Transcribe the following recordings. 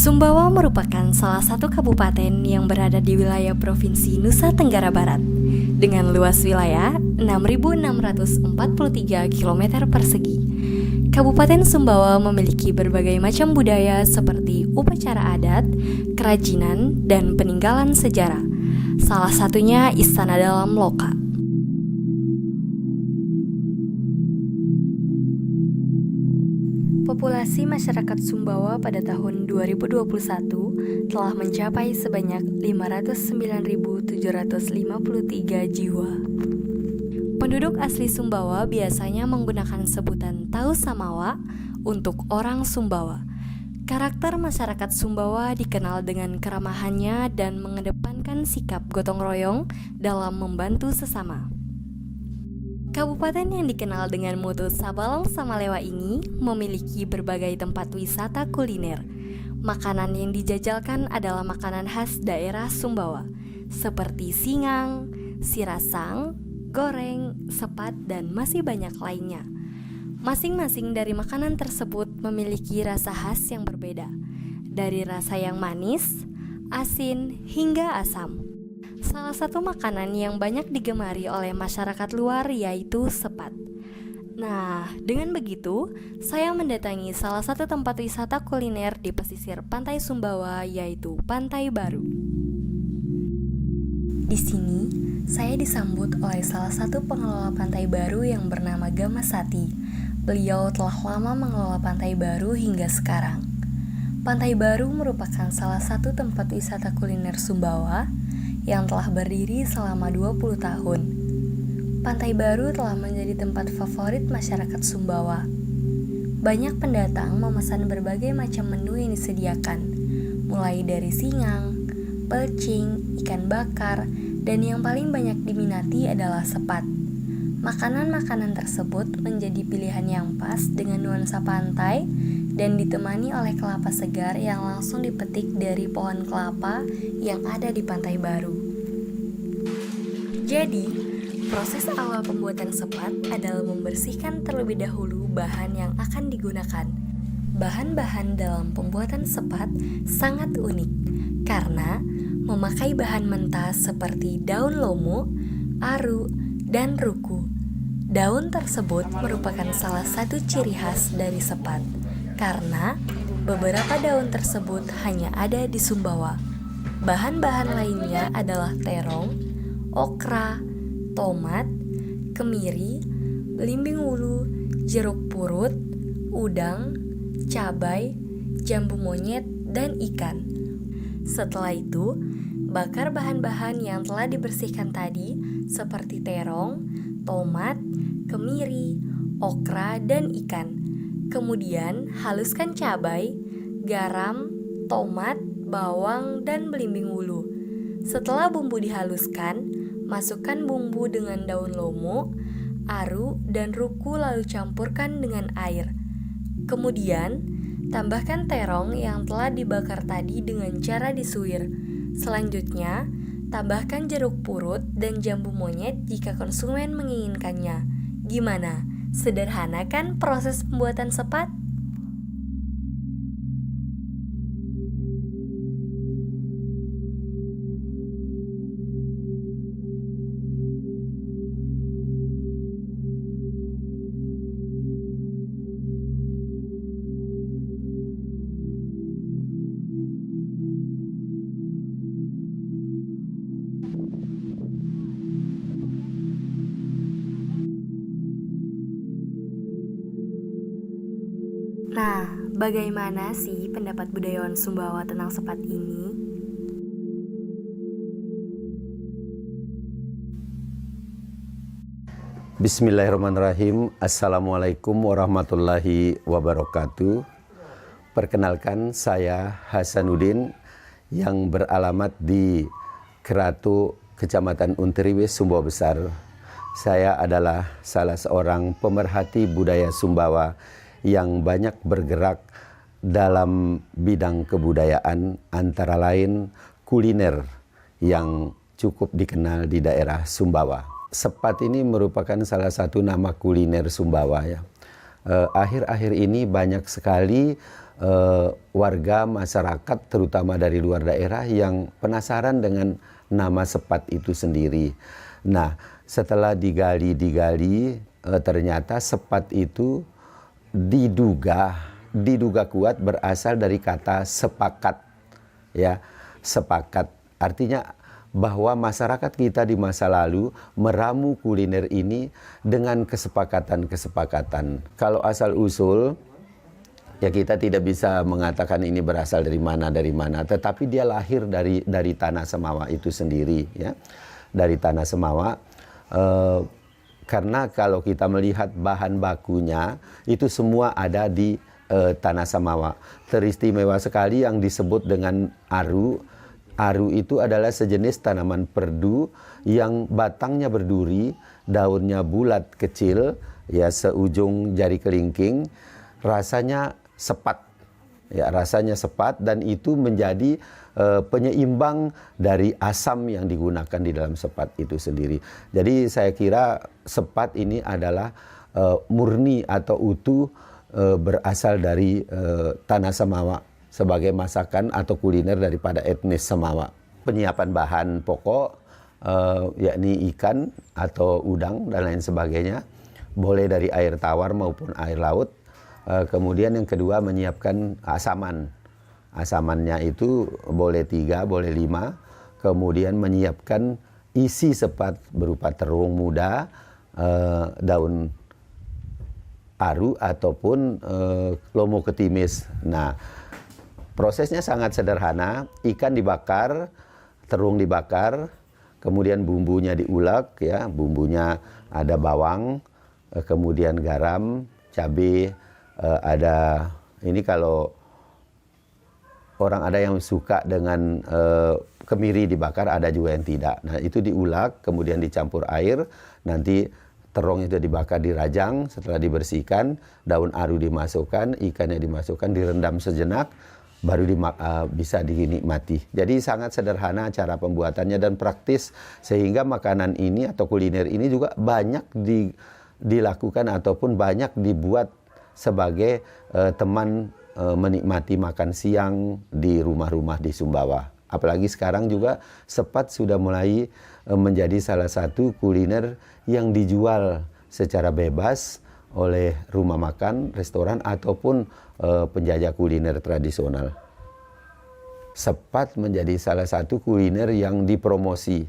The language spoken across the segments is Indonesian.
Sumbawa merupakan salah satu kabupaten yang berada di wilayah Provinsi Nusa Tenggara Barat dengan luas wilayah 6.643 km persegi. Kabupaten Sumbawa memiliki berbagai macam budaya seperti upacara adat, kerajinan, dan peninggalan sejarah. Salah satunya Istana Dalam Loka. Populasi masyarakat Sumbawa pada tahun 2021 telah mencapai sebanyak 509.753 jiwa. Penduduk asli Sumbawa biasanya menggunakan sebutan Tau Samawa untuk orang Sumbawa. Karakter masyarakat Sumbawa dikenal dengan keramahannya dan mengedepankan sikap gotong royong dalam membantu sesama. Kabupaten yang dikenal dengan moto Sabalong Samalewa ini memiliki berbagai tempat wisata kuliner. Makanan yang dijajalkan adalah makanan khas daerah Sumbawa, seperti singang, sirasang, goreng, sepat, dan masih banyak lainnya. Masing-masing dari makanan tersebut memiliki rasa khas yang berbeda, dari rasa yang manis, asin, hingga asam. Salah satu makanan yang banyak digemari oleh masyarakat luar yaitu sepat. Nah, dengan begitu, saya mendatangi salah satu tempat wisata kuliner di pesisir Pantai Sumbawa yaitu Pantai Baru. Di sini, saya disambut oleh salah satu pengelola Pantai Baru yang bernama Gamasati. Beliau telah lama mengelola Pantai Baru hingga sekarang. Pantai Baru merupakan salah satu tempat wisata kuliner Sumbawa yang telah berdiri selama 20 tahun. Pantai Baru telah menjadi tempat favorit masyarakat Sumbawa. Banyak pendatang memesan berbagai macam menu yang disediakan, mulai dari singang, pelcing, ikan bakar, dan yang paling banyak diminati adalah sepat. Makanan-makanan tersebut menjadi pilihan yang pas dengan nuansa pantai dan ditemani oleh kelapa segar yang langsung dipetik dari pohon kelapa yang ada di Pantai Baru. Jadi, proses awal pembuatan sepat adalah membersihkan terlebih dahulu bahan yang akan digunakan. Bahan-bahan dalam pembuatan sepat sangat unik karena memakai bahan mentah seperti daun lomo, aru, dan ruku. Daun tersebut merupakan salah satu ciri khas dari sepat karena beberapa daun tersebut hanya ada di Sumbawa. Bahan-bahan lainnya adalah terong, okra, tomat, kemiri, belimbing wulu, jeruk purut, udang, cabai, jambu monyet, dan ikan. Setelah itu, bakar bahan-bahan yang telah dibersihkan tadi seperti terong, tomat, kemiri, okra, dan ikan. Kemudian haluskan cabai, garam, tomat, bawang, dan belimbing wulu. Setelah bumbu dihaluskan, masukkan bumbu dengan daun lomo, aru, dan ruku lalu campurkan dengan air. Kemudian, tambahkan terong yang telah dibakar tadi dengan cara disuir. Selanjutnya, tambahkan jeruk purut dan jambu monyet jika konsumen menginginkannya. Gimana? Sederhana kan proses pembuatan sepat? Nah, bagaimana sih pendapat budayawan Sumbawa tentang sepat ini? Bismillahirrahmanirrahim. Assalamualaikum warahmatullahi wabarakatuh. Perkenalkan, saya Hasanuddin yang beralamat di Keratu, Kecamatan Unteriwe, Sumbawa Besar. Saya adalah salah seorang pemerhati budaya Sumbawa yang banyak bergerak dalam bidang kebudayaan, antara lain kuliner yang cukup dikenal di daerah Sumbawa. Sepat ini merupakan salah satu nama kuliner Sumbawa ya. akhir-akhir ini banyak sekali warga masyarakat terutama dari luar daerah yang penasaran dengan nama sepat itu sendiri. Nah, setelah digali ternyata sepat itu diduga kuat berasal dari kata sepakat, ya, sepakat. Artinya bahwa masyarakat kita di masa lalu meramu kuliner ini dengan kesepakatan-kesepakatan. Kalau asal usul, ya kita tidak bisa mengatakan ini berasal dari mana, tetapi dia lahir dari tanah Semawa itu sendiri, ya, dari tanah Semawa. Karena kalau kita melihat bahan bakunya itu semua ada di tanah Semawa. Teristimewa sekali yang disebut dengan aru. Aru itu adalah sejenis tanaman perdu yang batangnya berduri, daunnya bulat kecil, ya seujung jari kelingking, rasanya sepat, ya rasanya sepat, dan itu menjadi penyeimbang dari asam yang digunakan di dalam sepat itu sendiri. Jadi saya kira sepat ini adalah murni atau utuh berasal dari tanah Semawa sebagai masakan atau kuliner daripada etnis Semawa. Penyiapan bahan pokok yakni ikan atau udang dan lain sebagainya, boleh dari air tawar maupun air laut. Kemudian yang kedua menyiapkan asaman. Asamannya itu boleh 3, boleh 5. Kemudian menyiapkan isi sepat berupa terung muda, daun aru ataupun lomo ketimis. Nah, prosesnya sangat sederhana. Ikan dibakar, terung dibakar, kemudian bumbunya diulek, ya. Bumbunya ada bawang, kemudian garam, cabai, ada ini kalau orang ada yang suka dengan kemiri dibakar, ada juga yang tidak. Nah, itu diulek, kemudian dicampur air, nanti terong itu dibakar di rajang. Setelah dibersihkan, daun aru dimasukkan, ikannya dimasukkan, direndam sejenak, baru bisa dinikmati. Jadi sangat sederhana cara pembuatannya dan praktis, sehingga makanan ini atau kuliner ini juga banyak dilakukan ataupun banyak dibuat sebagai teman menikmati makan siang di rumah-rumah di Sumbawa. Apalagi sekarang juga sepat sudah mulai menjadi salah satu kuliner yang dijual secara bebas oleh rumah makan, restoran, ataupun penjajah kuliner tradisional. Sepat menjadi salah satu kuliner yang dipromosi,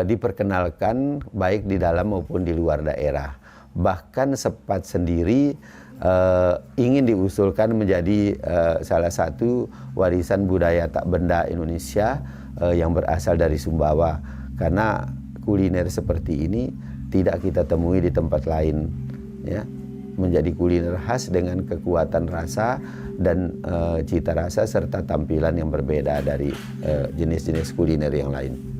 diperkenalkan baik di dalam maupun di luar daerah. Bahkan sepat sendiri ingin diusulkan menjadi salah satu warisan budaya tak benda Indonesia yang berasal dari Sumbawa, karena kuliner seperti ini tidak kita temui di tempat lain, ya, menjadi kuliner khas dengan kekuatan rasa dan cita rasa serta tampilan yang berbeda dari jenis-jenis kuliner yang lain.